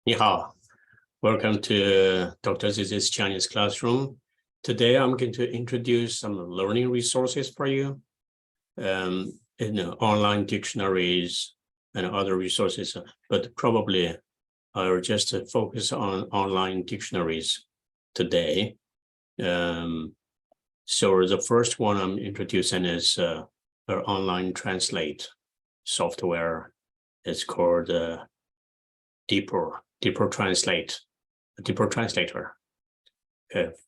你好, welcome to Dr. Zizi's Chinese classroom. Today I'm going to introduce some learning resources for you, online dictionaries and other resources, but probably I'll just focus on online dictionaries today. So the first one I'm introducing is our online translate software. It's called Deepl Translator.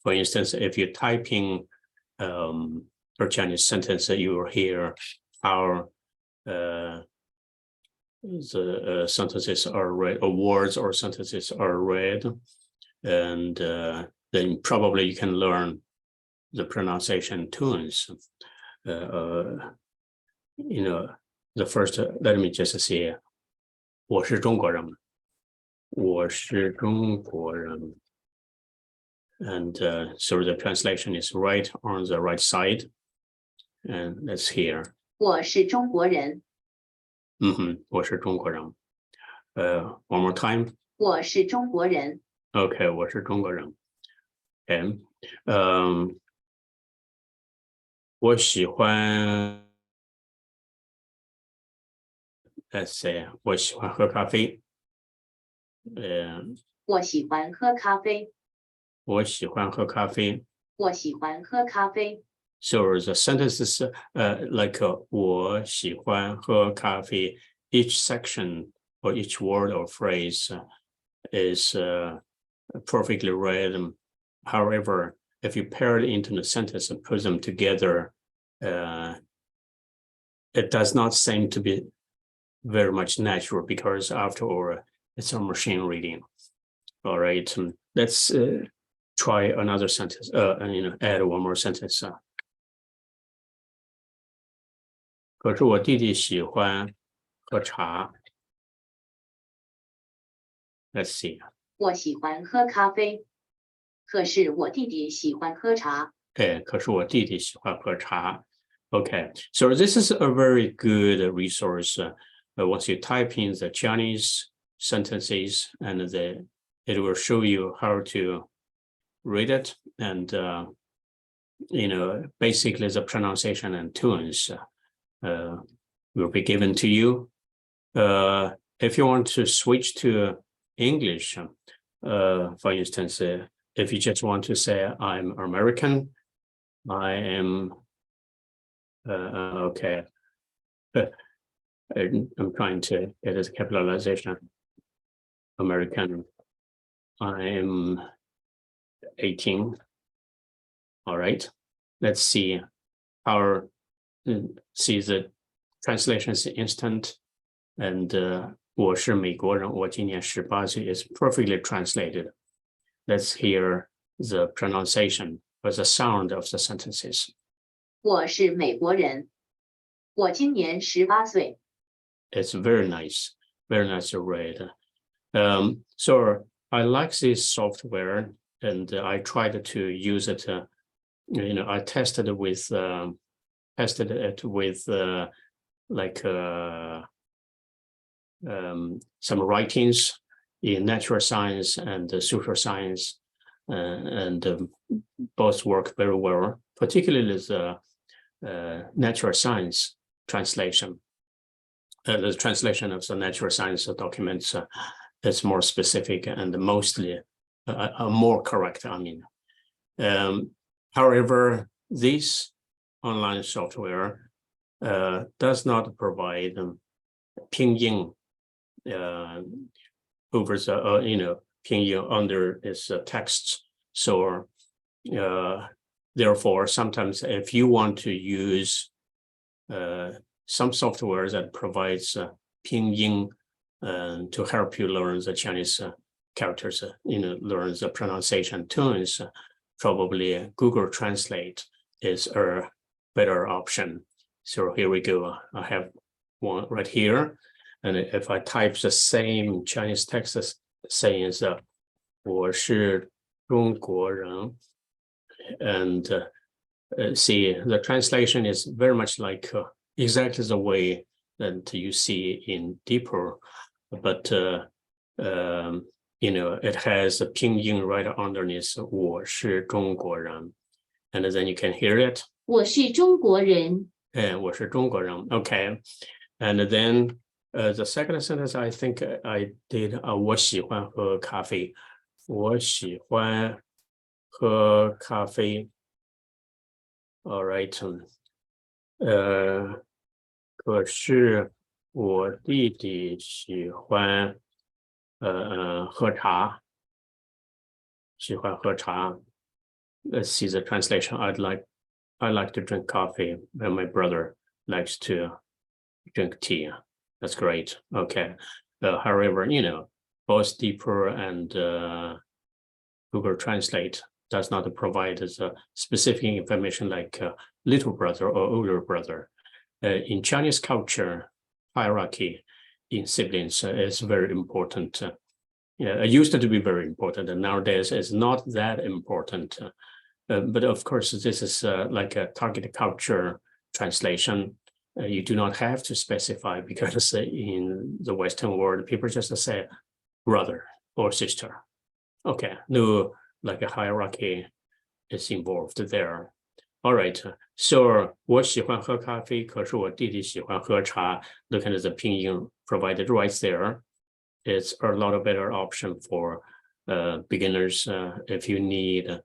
For instance, if you type in a Chinese sentence, you will hear how the sentences are read, or words or sentences are read, and then probably you can learn the pronunciation tunes. The first, let me just say, 我是中国人。我是中国人. And so the translation is right on the right side. And let's hear. 我是中国人. 我是中国人. One more time. 我是中国人. Okay, 我是中国人. Okay. 我喜欢 let's say 我喜欢喝咖啡. 我喜欢喝咖啡. 我喜欢喝咖啡. 我喜欢喝咖啡. So the sentences like 我喜欢喝咖啡, each section or each word or phrase is perfectly read. However, if you pair it into the sentence and put them together, it does not seem to be very much natural, because after all, it's a machine reading. All right, let's try another sentence, add one more sentence. 可是我弟弟喜欢喝茶. Let's see. 我喜欢喝咖啡. 可是我弟弟喜欢喝茶. 可是我弟弟喜欢喝茶. Okay, so this is a very good resource. Once you type in the Chinese sentences, and it will show you how to read it, and basically the pronunciation and tunes will be given to you. If you want to switch to English, for instance, if you just want to say I'm American, I am okay. I'm trying to get this capitalization. American. I am 18. All right. Let's see how see the translation is instant. And 我是美国人, 我今年18岁 is perfectly translated. Let's hear the pronunciation or the sound of the sentences. 我是美国人. 我今年18岁. It's very nice to read. So I like this software, and I tried to use it. I tested it with some writings in natural science and social science, and both work very well, particularly the natural science translation. The translation of the natural science documents is more specific and mostly more correct, I mean. However, this online software does not provide pinyin over the pinyin under its texts. So therefore, sometimes if you want to use some software that provides pinyin to help you learn the Chinese characters, learn the pronunciation tunes, probably Google Translate is a better option. So here we go. I have one right here. And if I type the same Chinese text saying 我是中国人, and see, the translation is very much like exactly the way that you see in Deepl, but it has a pinyin right underneath 我是中国人 and then you can hear it. 我是中国人。我是中国人 okay. And then the second sentence I think I did 我喜欢喝咖啡我喜欢喝咖啡 all right. 可是我弟弟喜欢喝茶喜欢喝茶 let's see the translation. I like to drink coffee and my brother likes to drink tea. That's great. Okay. However, both Deepl and Google Translate does not provide specific information like little brother or older brother. In Chinese culture, hierarchy in siblings is very important. It used to be very important, and nowadays it's not that important. But of course, this is like a target culture translation. You do not have to specify because in the Western world, people just say brother or sister. Okay, no, like a hierarchy is involved there. All right, so 我喜欢喝咖啡，可是我弟弟喜欢喝茶. Look at the pinyin provided right there. It's a lot of better option for beginners if you need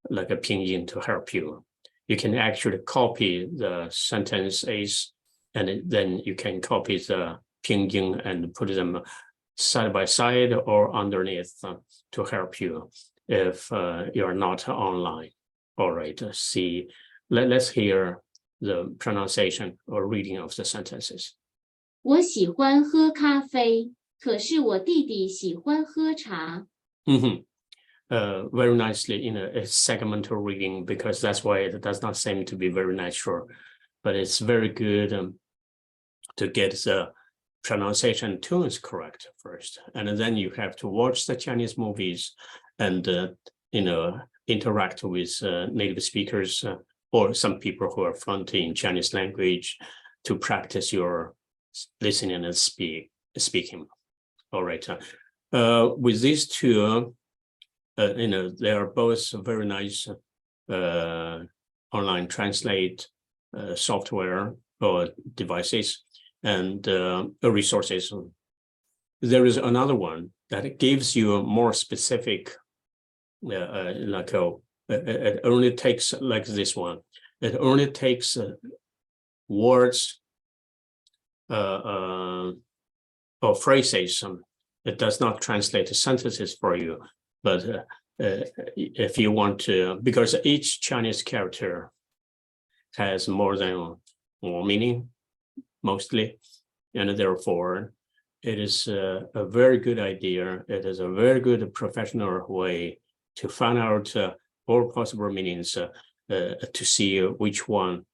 like a pinyin to help you. You can actually copy the sentences and then you can copy the pinyin and put them side by side or underneath to help you if you're not online. All right, see, let's hear the pronunciation or reading of the sentences. 我喜欢喝咖啡，可是我弟弟喜欢喝茶。Very nicely in a segmental reading because that's why it does not seem to be very natural, but it's very good to get the pronunciation tunes correct first, and then you have to watch the Chinese movies and interact with native speakers or some people who are fluent in Chinese language to practice your listening and speaking. All right, with these two, they are both very nice online translate software or devices and resources. There is another one that gives you a more specific, it only takes like this one. It only takes words or phrases. It does not translate sentences for you, but if you want to, because each Chinese character has more than one meaning, mostly, and therefore it is a very good idea. It is a very good professional way to find out all possible meanings to see which one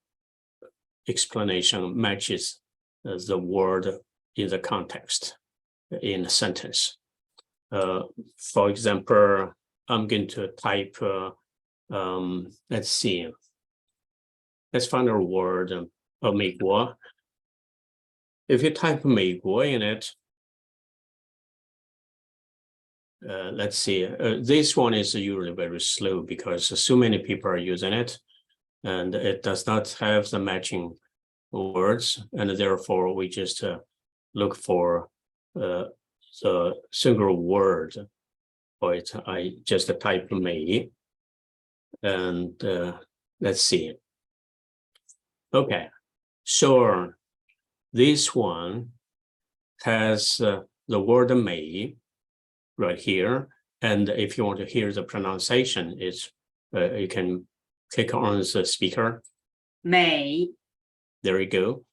explanation matches the word in the context in a sentence. For example, I'm going to type, let's see, let's find a word, 美国. If you type 美国 in it, let's see, this one is usually very slow because so many people are using it and it does not have the matching words, and therefore we just look for the single word for it. I just type 美 and let's see. Okay, so this one has the word 美 right here, and if you want to hear the pronunciation, it's you can click on the speaker. 美 There you go.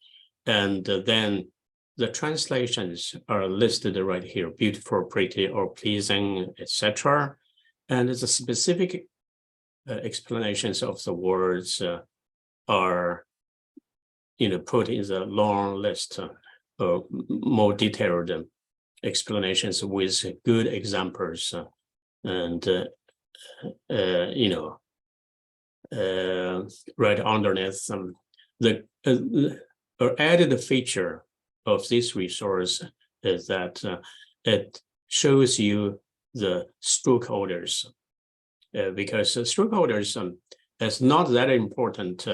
And then the translations are listed right here: beautiful, pretty, or pleasing, etc. And the specific explanations of the words are put in the long list of more detailed explanations with good examples and right underneath them. The added feature of this resource is that it shows you the stroke orders, because stroke orders is not that important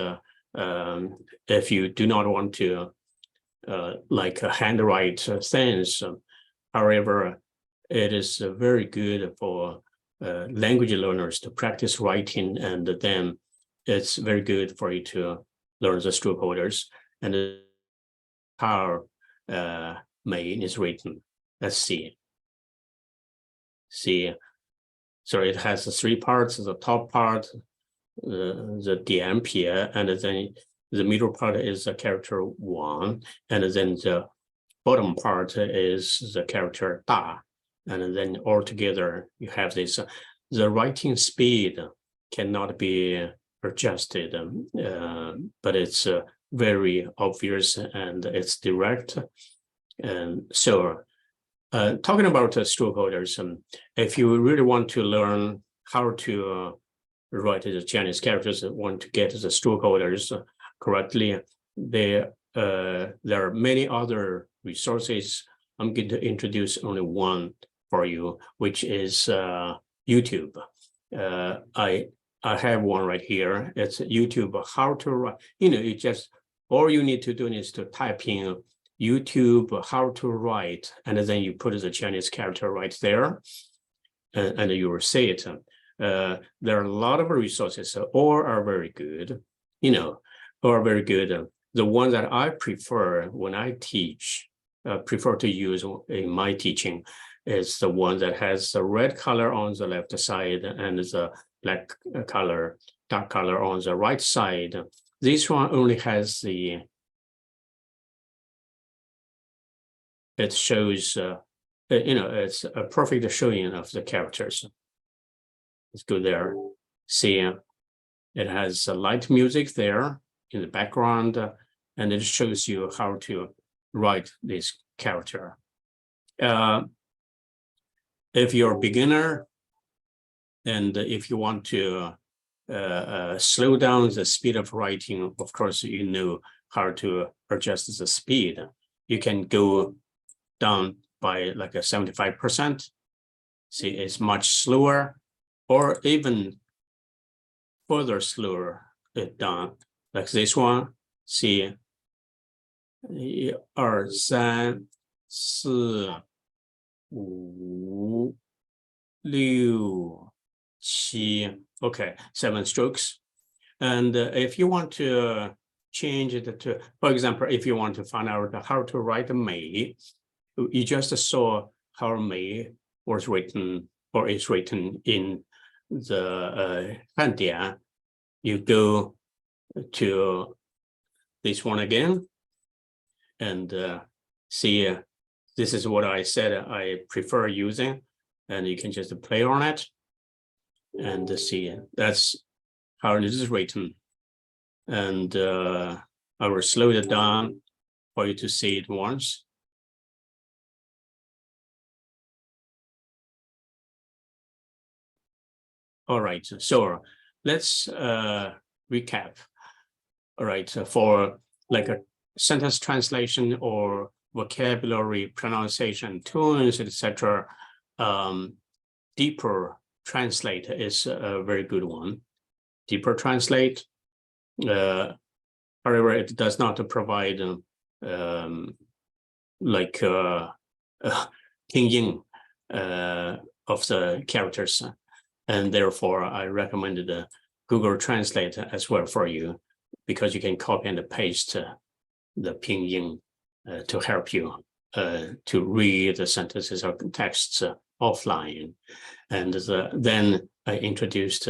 if you do not want to like handwrite things. However, it is very good for language learners to practice writing, and then it's very good for you to learn the stroke orders and how Mei is written. Let's see. So it has the three parts: the top part, the Dian Pie, and then the middle part is the character Wang, and then the bottom part is the character Da, and then all together you have this. The writing speed cannot be adjusted, but it's very obvious and it's direct. And so talking about stroke orders, if you really want to learn how to write the Chinese characters, want to get the stroke orders correctly, there are many other resources. I'm going to introduce only one for you, which is YouTube. I have one right here. It's YouTube how to write. You just all you need to do is to type in YouTube how to write, and then you put the Chinese character right there, and you will see it. There are a lot of resources, all are very good, all are very good. The one that I prefer when I teach, prefer to use in my teaching, is the one that has the red color on the left side and the black color, dark color on the right side. This one only has it shows, it's a perfect showing of the characters. Let's go there. See, it has light music there in the background, and it shows you how to write this character. If you're a beginner, and if you want to slow down the speed of writing, of course, you know how to adjust the speed. You can go down by like a 75%. See, it's much slower, or even further slower it down, like this one. See, 1 2 3 4 5 6 7. Okay, 7 strokes. And if you want to change it to, for example, if you want to find out how to write Mei, you just saw how Mei was written or is written in the Handian. You go to this one again and see, this is what I said I prefer using, and you can just play on it and see that's how it is written. And I will slow it down for you to see it once. All right, so let's recap. All right, for like a sentence translation or vocabulary, pronunciation, tones, etc. Deepl Translate is a very good one. Deepl Translate, however, it does not provide like pinyin of the characters, and therefore I recommended Google Translate as well for you, because you can copy and paste the pinyin to help you to read the sentences or texts offline. And then I introduced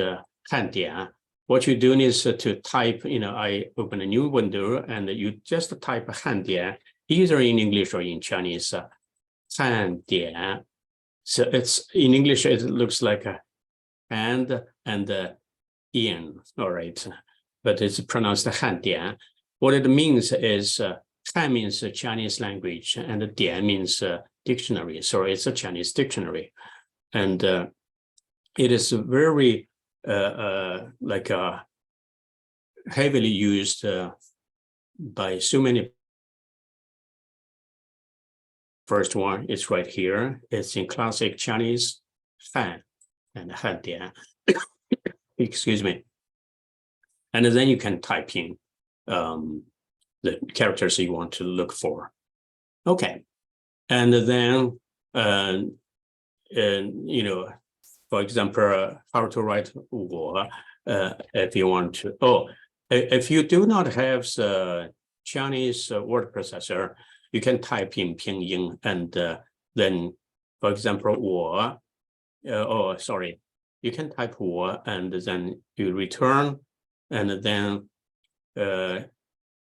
Candia. What you do is to type, I open a new window and you just type Handian, either in English or in Chinese, Handian. So it's in English, it looks like a and in, all right, but it's pronounced Handian. What it means is Han means Chinese language and Dian means dictionary. So it's a Chinese dictionary, and it is very like heavily used by so many. First one is right here. It's in classic Chinese, Han and Handian. Excuse me. And then you can type in the characters you want to look for. Okay. And then, you know, for example, how to write 我, if you want to. Oh, if you do not have the Chinese word processor, you can type in Pinyin and then, for example, 我, oh, sorry, you can type 我 and then you return, and then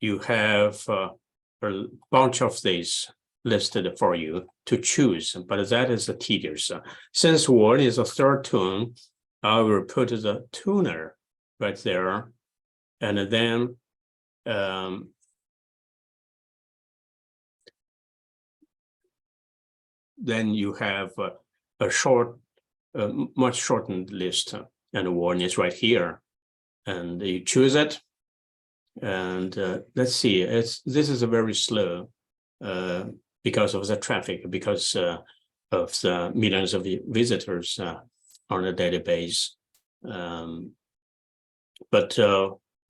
you have a bunch of these listed for you to choose, but that is tedious. Since 我 is a third tune, I will put the tuner right there, and then you have a short, much shortened list, and 我 is right here, and you choose it. And let's see, this is a very slow because of the traffic, because of the millions of visitors on a daily basis. But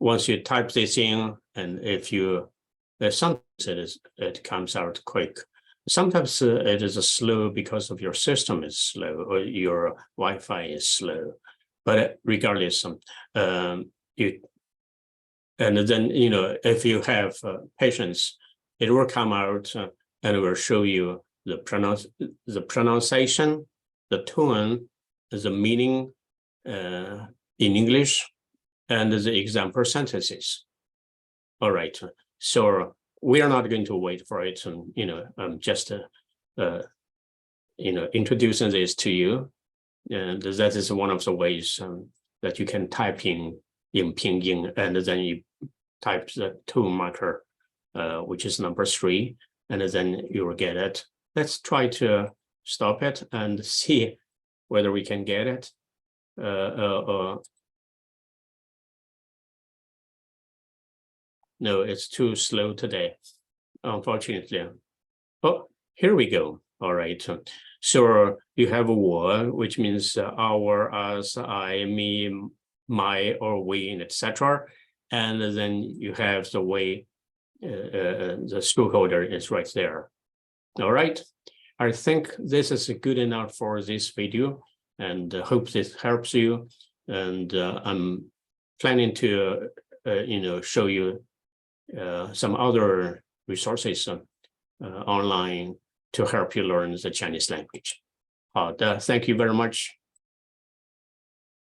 once you type this in, and if you, sometimes it comes out quick. Sometimes it is slow because of your system is slow or your Wi-Fi is slow. But regardless, and then, you know, if you have patience, it will come out and it will show you the pronunciation, the tone, the meaning in English, and the example sentences. All right, so we are not going to wait for it, and you know, I'm just you know, introducing this to you, and that is one of the ways that you can type in Pinyin, and then you type the tone marker, which is number 3, and then you will get it. Let's try to stop it and see whether we can get it. No, it's too slow today, unfortunately. Oh, here we go. All right. So you have 我, which means our, us, I, me, my, or we, etc. And then you have the way the stakeholder is right there. All right. I think this is good enough for this video, and hope this helps you. And I'm planning to, you know, show you some other resources online to help you learn the Chinese language. Thank you very much.